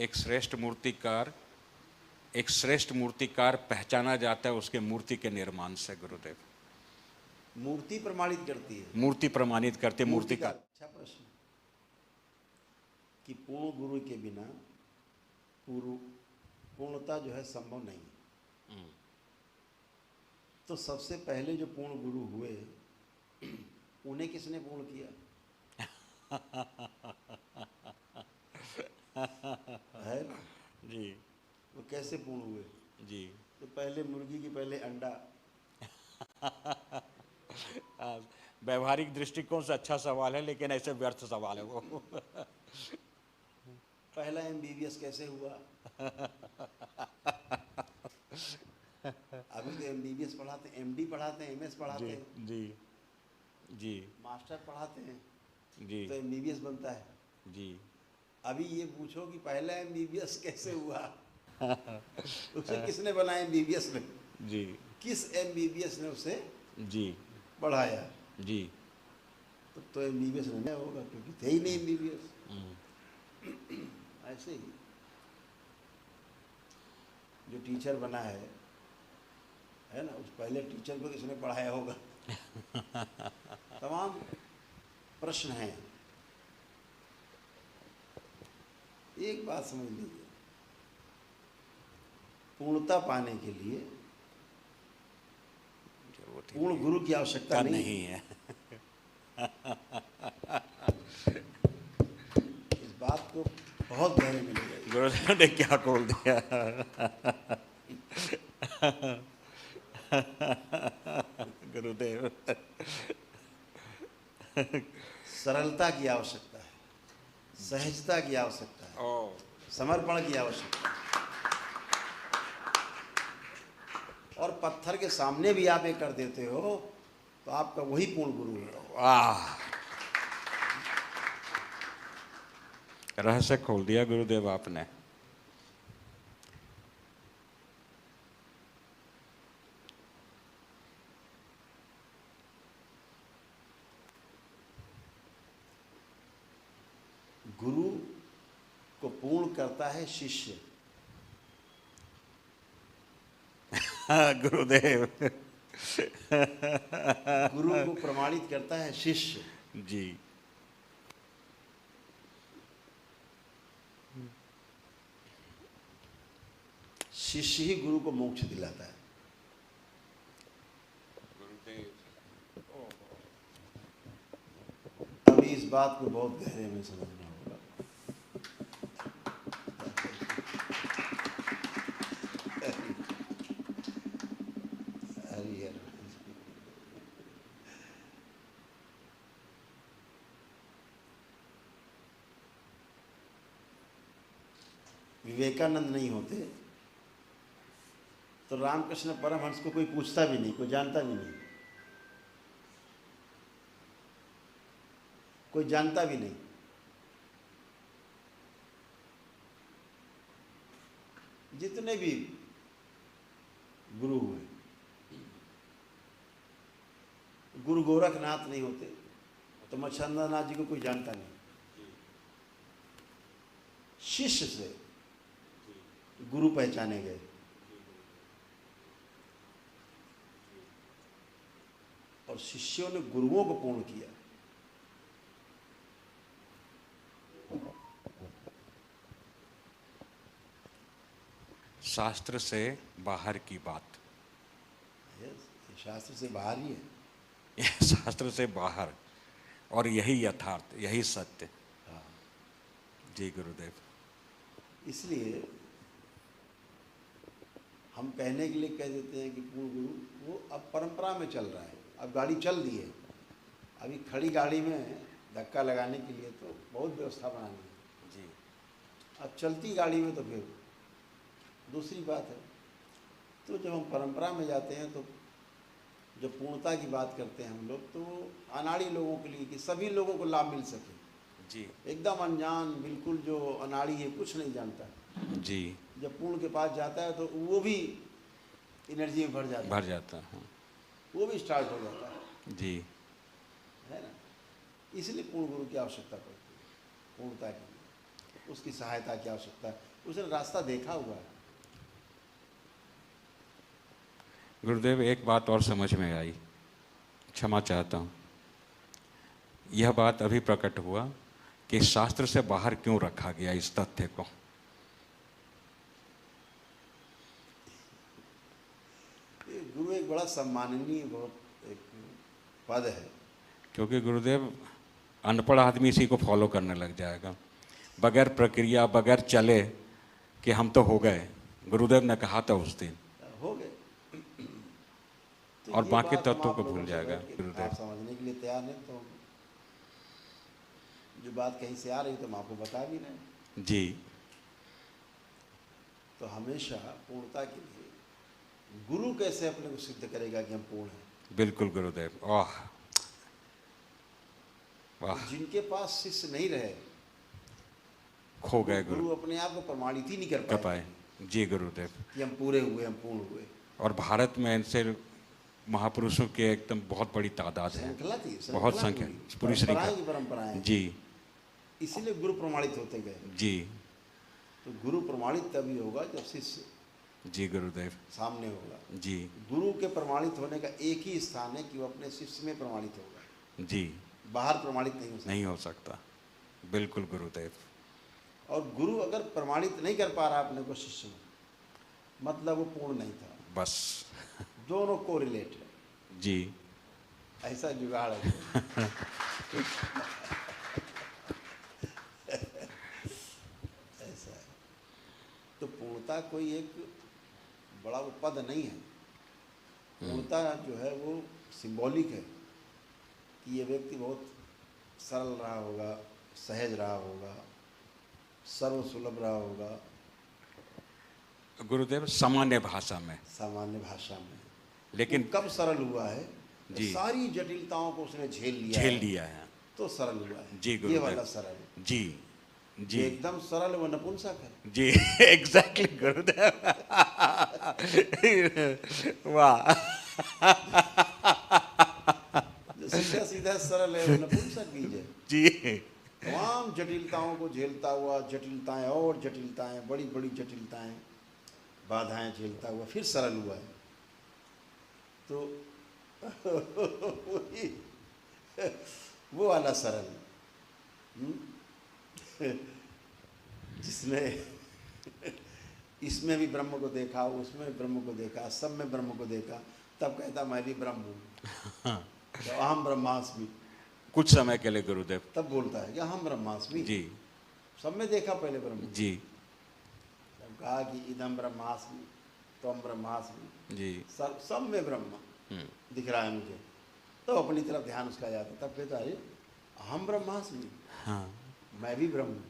एक श्रेष्ठ मूर्तिकार पहचाना जाता है उसके मूर्ति के निर्माण से। गुरुदेव, मूर्ति प्रमाणित करती है, मूर्ति प्रमाणित करते मूर्ति का। अच्छा प्रश्न कि पूर्ण गुरु के बिना पूर्णता जो है संभव नहीं। तो सबसे पहले जो पूर्ण गुरु हुए उन्हें किसने पूर्ण किया? है ना जी। वो कैसे पूर्ण हुए? जी। तो पहले मुर्गी की पहले अंडा। व्यवहारिक दृष्टिकोण से अच्छा सवाल है, लेकिन ऐसे व्यर्थ सवाल है वो। पहला MBBS कैसे हुआ? अभी तो MBBS पढ़ाते हैं, MD पढ़ाते हैं, MS पढ़ाते हैं। जी जी मास्टर पढ़ाते हैं जी तो MBBS बनता है। जी। अभी ये पूछो कि पहला MBBS कैसे हुआ? उसे किसने बनाया MBBS में? जी। किस MBBS ने उसे जी पढ़ाया? जी। तो MBBS नहीं होगा क्योंकि थे ही नहीं MBBS। ऐसे ही जो टीचर बना है ना, उस पहले टीचर को किसने पढ़ाया होगा? तमाम प्रश्न हैं। एक बात समझ लीजिए, पूर्णता पाने के लिए पूर्ण गुरु की आवश्यकता नहीं है। इस बात को बहुत गहरे में ले जाइए। गुरुदेव ने क्या खोल दिया। गुरुदेव, सरलता की आवश्यकता है, सहजता की आवश्यकता है, समर्पण की आवश्यकता है। और पत्थर के सामने भी आप ये कर देते हो तो आपका वही पूर्ण गुरु है। वाह, रहस्य खोल दिया गुरुदेव आपने। गुरु को पूर्ण करता है शिष्य। गुरुदेव, गुरु को प्रमाणित करता है शिष्य। जी। शिष्य ही गुरु को मोक्ष दिलाता है। अभी इस बात को बहुत गहरे में समझना होगा। विवेकानंद नहीं होते तो रामकृष्ण परमहंस को कोई पूछता भी नहीं, कोई जानता भी नहीं, कोई जानता भी नहीं। जितने भी गुरु हुए, गुरु गोरखनाथ नहीं होते तो मच्छंद्रनाथ जी को कोई जानता नहीं। शिष्य से गुरु पहचाने गए। और शिष्यों ने गुरुओं को पूर्ण किया। शास्त्र से बाहर की बात, शास्त्र से बाहर ही है। यह शास्त्र से बाहर, और यही यथार्थ, यही सत्य। हाँ। जी गुरुदेव। इसलिए हम कहने के लिए कह देते हैं कि पूर्ण गुरु, वो अब परंपरा में चल रहा है। अब गाड़ी चल दी है, अभी खड़ी गाड़ी में धक्का लगाने के लिए तो बहुत व्यवस्था बनानी है। जी। अब चलती गाड़ी में तो फिर दूसरी बात है। तो जब हम परंपरा में जाते हैं तो जब पूर्णता की बात करते हैं हम लोग, तो अनाड़ी लोगों के लिए, कि सभी लोगों को लाभ मिल सके। जी। एकदम अनजान, बिल्कुल जो अनाड़ी है, कुछ नहीं जानता, जी, जब पूर्ण के पास जाता है तो वो भी एनर्जी में भर जाता है, वो भी स्टार्ट हो जाता है। जी, है ना। इसलिए पूर्ण गुरु की आवश्यकता पड़ती है पूर्णता के लिए। उसकी सहायता की आवश्यकता है, उसने रास्ता देखा हुआ है। गुरुदेव एक बात और समझ में आई, क्षमा चाहता हूँ। यह बात अभी प्रकट हुआ कि शास्त्र से बाहर क्यों रखा गया इस तथ्य को। ये गुरु एक बड़ा सम्माननीय बहुत एक पद है। क्योंकि गुरुदेव अनपढ़ आदमी इसी को फॉलो करने लग जाएगा, बगैर प्रक्रिया बगैर चले कि हम तो हो गए। गुरुदेव ने कहा था उस दिन, हो गए तो और ये बाकी बात हम तत्वों आप को लोगों भूल से जाएगा बैठ के गुरुदेव। आप समझने के लिए तैयार नहीं, तो जो बात कहीं से आ रही तो हम आपको बता भी रहे हैं। जी तो हमेशा पूर्णता के लिए गुरु कैसे अपने को सिद्ध करेगा कि हम पूर्ण हैं। बिल्कुल गुरुदेव। वाह वाह, जिनके पास शिष्य नहीं रहे, खो गए गुरु अपने आप को प्रमाणित ही नहीं कर कर पाए पाए। जी गुरुदेव। कि हम पूरे हुए, हम पूर्ण हुए। और भारत में ऐसे महापुरुषों की एकदम बहुत बड़ी तादाद है, श्रृंखला थी, बहुत श्रृंखला संख्या, पूरी पूरी परंपराएं की श्रृंखला। परंपराएं, जी इसीलिए गुरु प्रमाणित होते गए। जी तो गुरु प्रमाणित तभी होगा जब शिष्य जी गुरुदेव। सामने होगा। जी गुरु के प्रमाणित होने का एक ही स्थान है कि वो अपने शिष्य में प्रमाणित होगा, जी, बाहर प्रमाणित नहीं हो सकता। नहीं हो सकता। बिल्कुल गुरुदेव। और गुरु अगर प्रमाणित नहीं कर पा रहा अपने को शिष्य में, मतलब वो पूर्ण नहीं था। बस दोनों को रिलेट है, जी ऐसा जुगाड़ है। ऐसा है। तो पूर्णता कोई एक बड़ा वो पद नहीं है। पूर्णता जो है वो सिंबॉलिक है कि ये व्यक्ति बहुत सरल रहा होगा, सहज रहा होगा, सर्वसुलभ रहा होगा, गुरुदेव सामान्य भाषा में, सामान्य भाषा में। लेकिन वो कब सरल हुआ है? जी। सारी जटिलताओं को उसने झेल लिया है, तो सरल हुआ है। जी ये गुरुदेव। वाला सरल है। जी जो जी एकदम सरल वो नपुंसक है। जी एग्जैक्टली गुरुदेव। वाह, जो सीधा सीधा सरल है वो नपुंसक बीज है। जी तमाम जटिलताओं को झेलता हुआ, जटिलताएं और जटिलताएं, बड़ी बड़ी जटिलताएं, बाधाएं झेलता हुआ फिर सरल हुआ है। तो वो वाला सरल, जिसमें इसमें भी ब्रह्म को देखा, उसमें भी ब्रह्म को देखा, सब में ब्रह्म को देखा, तब कहता मैं भी ब्रह्म हूँ। तो अहम ब्रह्मास्मि, कुछ समय के लिए गुरुदेव। तब बोलता है कि अहम ब्रह्मास्मि। जी सब में देखा पहले ब्रह्म, जी तब कहा कि इदम ब्रह्मास्मि, त्वम ब्रह्मास्मि, जी सब में ब्रह्म दिख रहा है मुझे। तो अपनी तरफ ध्यान उसका जाता, तब कहता है अहम ब्रह्मास्मि, हाँ मैं भी ब्रह्म हूँ।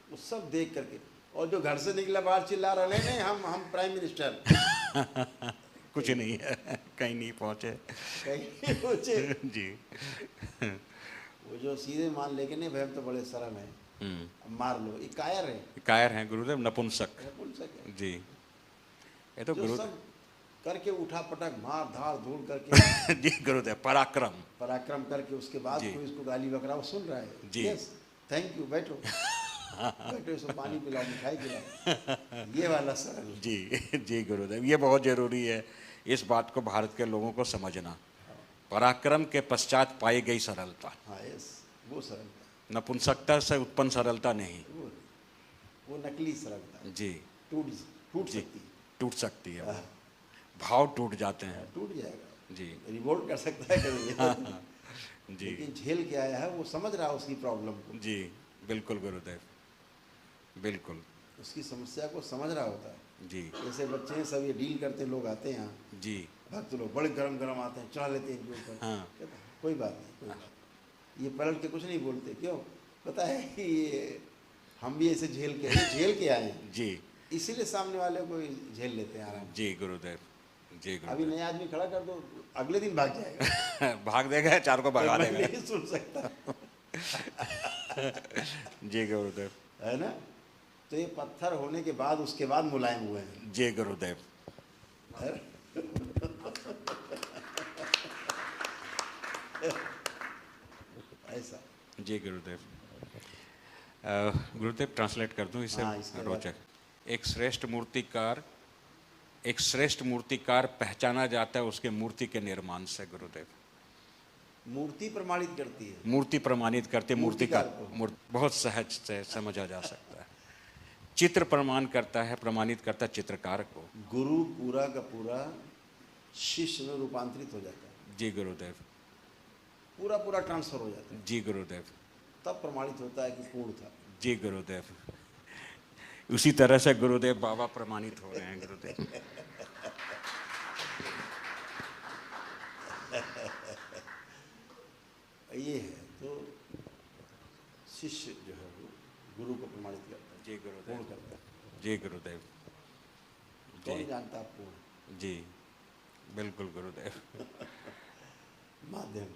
वो सब देख करके, और जो घर से निकला बाहर चिल्ला रहा, नहीं नहीं हम प्राइम मिनिस्टर। कुछ नहीं है, कहीं नहीं पहुँचे। कहीं नहीं पहुंचे। जी वो जो सीधे मान लेके नहीं भाई हम तो बड़े सरल हैं, अब मार लो, ये कायर है, कायर हैं गुरुदेव, नपुंसक। नपुंसक है। जी ये तो जो गुरु सब करके उठा पटक मार धाड़ धूल करके जी गुरुदेव, पराक्रम। पराक्रम करके उसके बाद जी। कोई इसको गाली बकरा वो सुन रहा है। जी। यस थैंक यू, बैठो बैठो, इसको पानी पिलाओ, मिठाई पिलाओ। ये वाला सरल। जी जी गुरुदेव, ये बहुत जरूरी है इस बात को भारत के लोगों को समझना। पराक्रम के पश्चात पाई गई सरलता, हाँ यस, वो सरलता, नपुंसकता से उत्पन्न सरलता नहीं। वो नकली सरलता जी टूट जी, सकती है। टूट सकती है, हाँ, भाव टूट जाते हैं। टूट जाएगा, जी रिवोल्ट कर सकता है कभी। जी लेकिन झेल के आया है, वो समझ रहा है उसकी प्रॉब्लम को, जी बिल्कुल गुरुदेव, बिल्कुल उसकी समस्या को समझ रहा होता है। जी जैसे बच्चे हैं सब, ये डील करते हैं, लोग आते हैं यहाँ, जी भक्त लोग बड़े गरम गरम आते हैं, चढ़ा लेते हैं इनके ऊपर। हाँ। कहता है, कोई बात नहीं, कोई बात नहीं। ये पलट के कुछ नहीं बोलते, क्यों? पता है कि ये हम भी ऐसे झेल के आए हैं, जी इसीलिए सामने वाले को झेल लेते हैं आराम। जी गुरुदेव, जी अभी गुरुदेव। नया आदमी खड़ा कर दो, अगले दिन भाग जाएगा। भाग देगा, चार को भगा मैं देगा। नहीं सुन सकता, जी गुरुदेव, है ना? तो ये पत्थर होने के बाद उसके बाद मुलायम हुए हैं। जी गुरुदेव। ऐसा जी गुरुदेव। गुरुदेव ट्रांसलेट कर दूं इसे? हाँ, इसके बाद। रोचक। एक श्रेष्ठ मूर्तिकार पहचाना जाता है उसके मूर्ति के निर्माण से। गुरुदेव मूर्ति प्रमाणित करती है। मूर्ति प्रमाणित करते, मूर्ति का मूर्तिकार को। बहुत सहज से समझा जा सकता है। चित्र प्रमाणित करता है चित्रकार को। गुरु पूरा का पूरा शिष्य में रूपांतरित हो जाता है। जी गुरुदेव। पूरा पूरा ट्रांसफर हो जाता है, जी गुरुदेव। तब प्रमाणित होता है कि पूर्ण था। जी गुरुदेव। उसी तरह से गुरुदेव बाबा प्रमाणित हो रहे हैं। गुरुदेव ये है तो शिष्य जो है वो गुरु को प्रमाणित करता है। जी गुरुदेव। पूर्ण करता है। जी गुरुदेव। कौन जानता है पूर्ण? जी बिल्कुल गुरुदेव। माध्यम